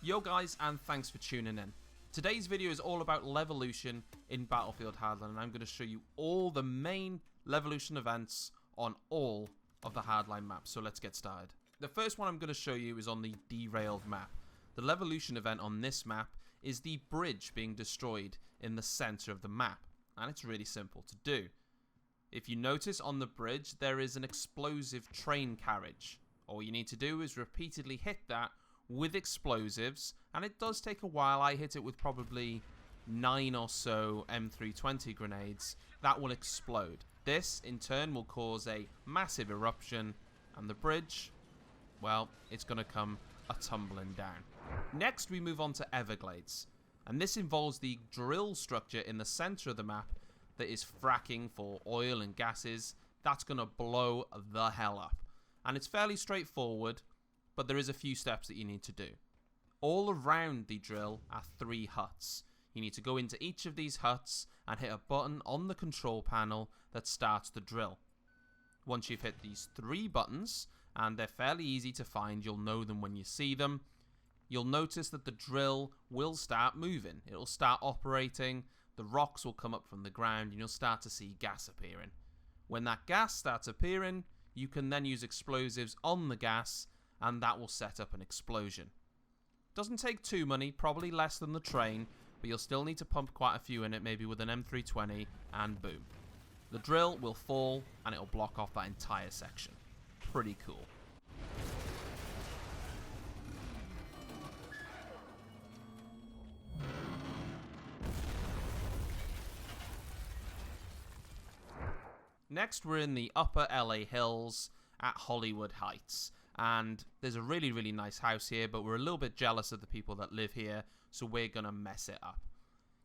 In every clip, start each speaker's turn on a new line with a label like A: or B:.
A: Yo guys, and thanks for tuning in. Today's video is all about LEVOLUTION in Battlefield Hardline, and I'm going to show you all the main LEVOLUTION events on all of the Hardline maps, so let's get started. The first one I'm going to show you is on the Derailed map. The LEVOLUTION event on this map is the bridge being destroyed in the center of the map, and it's really simple to do. If you notice on the bridge, there is an explosive train carriage. All you need to do is repeatedly hit that with explosives, and it does take a while. I hit it with probably 9 or so M320 grenades. That will explode. This in turn will cause a massive eruption, and the bridge, well, it's going to come a tumbling down. Next we move on to Everglades, and this involves the drill structure in the center of the map that is fracking for oil and gases. That's going to blow the hell up, and it's fairly straightforward, but there is a few steps that you need to do. All around the drill are 3 huts. You need to go into each of these huts and hit a button on the control panel that starts the drill. Once you've hit these 3 buttons, and they're fairly easy to find, you'll know them when you see them, you'll notice that the drill will start moving. It'll start operating, the rocks will come up from the ground, and you'll start to see gas appearing. When that gas starts appearing, you can then use explosives on the gas, and that will set up an explosion. Doesn't take too many, probably less than the train, but you'll still need to pump quite a few in it, maybe with an M320, and boom. The drill will fall, and it'll block off that entire section. Pretty cool. Next, we're in the upper LA hills at Hollywood Heights. And there's a really nice house here, but we're a little bit jealous of the people that live here, so we're going to mess it up.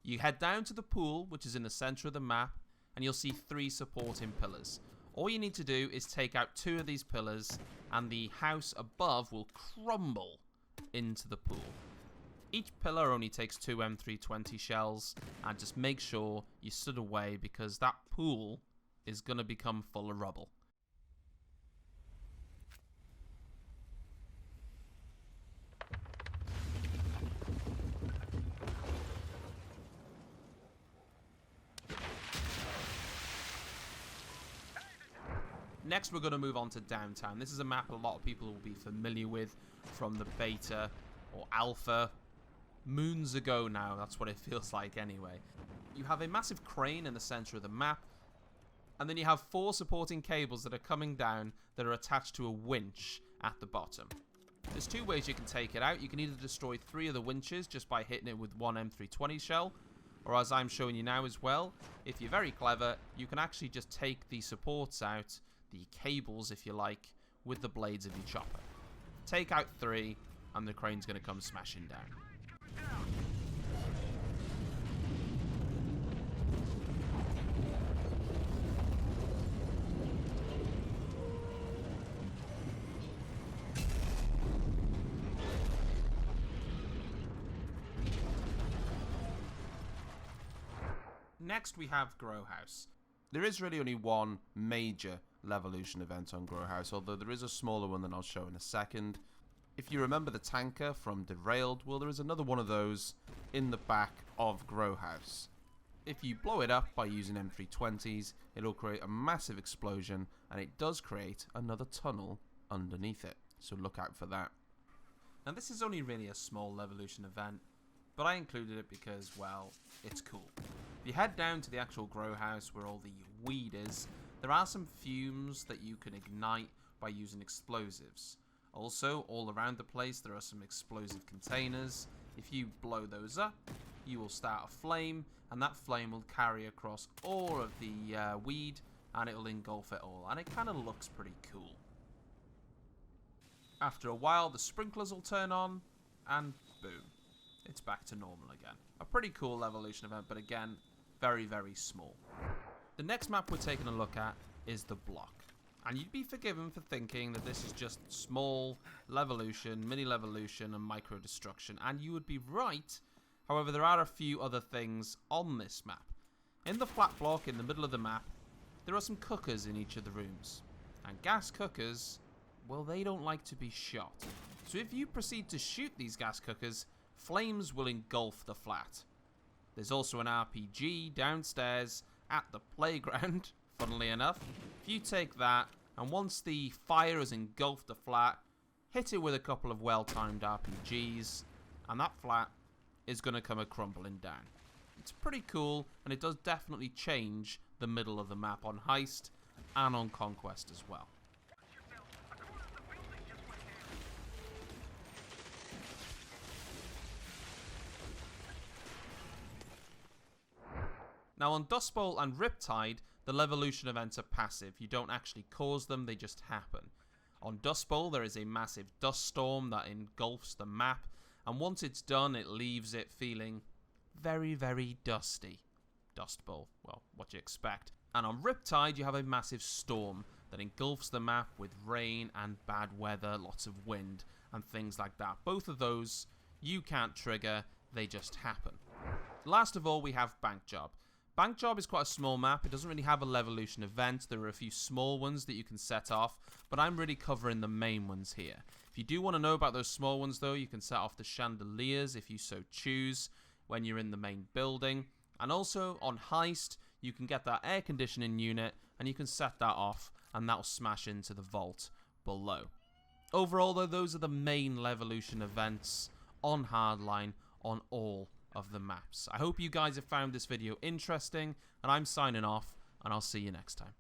A: You head down to the pool, which is in the center of the map, and you'll see 3 supporting pillars. All you need to do is take out 2 of these pillars, and the house above will crumble into the pool. Each pillar only takes 2 M320 shells, and just make sure you stood away because that pool is going to become full of rubble. Next, we're going to move on to Downtown. This is a map a lot of people will be familiar with from the beta or alpha moons ago now. That's what it feels like anyway. You have a massive crane in the center of the map, and then you have 4 supporting cables that are coming down that are attached to a winch at the bottom. There's 2 ways you can take it out. You can either destroy 3 of the winches just by hitting it with 1 M320 shell, or as I'm showing you now as well, if you're very clever, you can actually just take the supports out, the cables if you like, with the blades of your chopper. Take out 3 and the crane's going to come smashing down. Next we have Grow House. There is really only one major LEVOLUTION event on Grow House, although there is a smaller one that I'll show in a second. If you remember the tanker from Derailed, well, there is another one of those in the back of Grow House. If you blow it up by using M320s, it'll create a massive explosion, and it does create another tunnel underneath it, so look out for that. Now this is only really a small LEVOLUTION event, but I included it because, well, it's cool. If you head down to the actual grow house where all the weed is, there are some fumes that you can ignite by using explosives. Also, all around the place there are some explosive containers. If you blow those up, you will start a flame, and that flame will carry across all of the weed, and it will engulf it all, and it kind of looks pretty cool. After a while, the sprinklers will turn on, and boom. It's back to normal again. A pretty cool LEVOLUTION event, but again, very small. The next map we're taking a look at is the Block. And you'd be forgiven for thinking that this is just small LEVOLUTION, mini LEVOLUTION, and micro destruction, and you would be right. However, there are a few other things on this map. In the flat block in the middle of the map, there are some cookers in each of the rooms. And gas cookers, well, they don't like to be shot. So if you proceed to shoot these gas cookers, flames will engulf the flat. There's also an RPG downstairs at the playground, funnily enough. If you take that, and once the fire has engulfed the flat, hit it with a couple of well-timed RPGs, and that flat is going to come a-crumbling down. It's pretty cool, and it does definitely change the middle of the map on Heist and on Conquest as well. Now on Dust Bowl and Riptide, the Levolution events are passive. You don't actually cause them, they just happen. On Dust Bowl, there is a massive dust storm that engulfs the map, and once it's done, it leaves it feeling very, very dusty. Dust Bowl, well, what do you expect? And on Riptide, you have a massive storm that engulfs the map with rain and bad weather, lots of wind, and things like that. Both of those, you can't trigger, they just happen. Last of all, we have Bank Job. Bank Job is quite a small map. It doesn't really have a Levolution event. There are a few small ones that you can set off, but I'm really covering the main ones here. If you do want to know about those small ones, though, you can set off the chandeliers if you so choose when you're in the main building. And also, on Heist, you can get that air conditioning unit, and you can set that off, and that'll smash into the vault below. Overall, though, those are the main Levolution events on Hardline on all of the maps. I hope you guys have found this video interesting, and I'm signing off, and I'll see you next time.